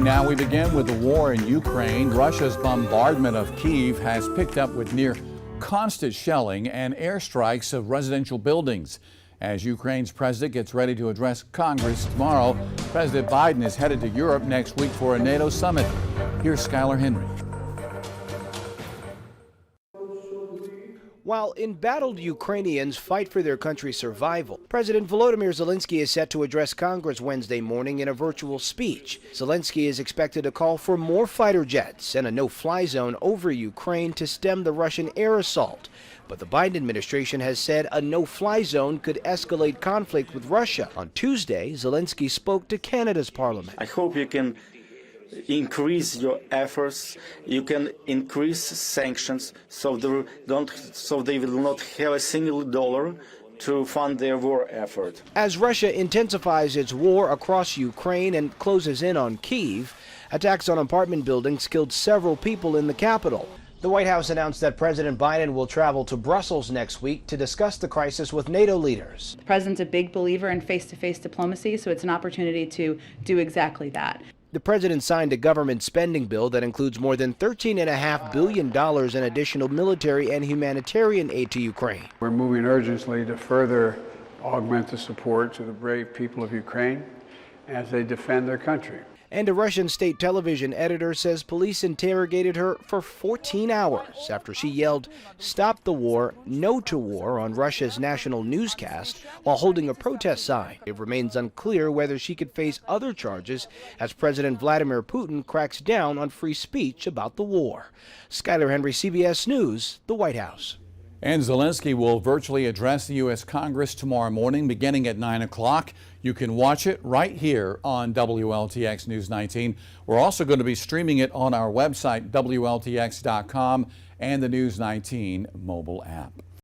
now. We begin with the war in Ukraine. Russia's bombardment of Kyiv has picked up with near constant shelling and airstrikes of residential buildings. As Ukraine's president gets ready to address Congress tomorrow, President Biden is headed to Europe next week for a NATO summit. Here's Skylar Henry. While embattled Ukrainians fight for their country's survival, President Volodymyr Zelensky is set to address Congress Wednesday morning in a virtual speech. Zelensky is expected to call for more fighter jets and a no-fly zone over Ukraine to stem the Russian air assault. But the Biden administration has said a no-fly zone could escalate conflict with Russia. On Tuesday, Zelensky spoke to Canada's parliament. I hope you can increase your efforts, you can increase sanctions so they will not have a single dollar to fund their war effort. As Russia intensifies its war across Ukraine and closes in on Kyiv, attacks on apartment buildings killed several people in the capital. The White House announced that President Biden will travel to Brussels next week to discuss the crisis with NATO leaders. The president's a big believer in face-to-face diplomacy, so it's an opportunity to do exactly that. The president signed a government spending bill that includes more than $13.5 billion in additional military and humanitarian aid to Ukraine. We're moving urgently to further augment the support to the brave people of Ukraine as they defend their country. And a Russian state television editor says police interrogated her for 14 hours after she yelled, "Stop the war, no to war" on Russia's national newscast while holding a protest sign. It remains unclear whether she could face other charges as President Vladimir Putin cracks down on free speech about the war. Skylar Henry, CBS News, the White House. And Zelensky will virtually address the U.S. Congress tomorrow morning beginning at 9 o'clock. You can watch it right here on WLTX News 19. We're also going to be streaming it on our website, WLTX.com, and the News 19 mobile app.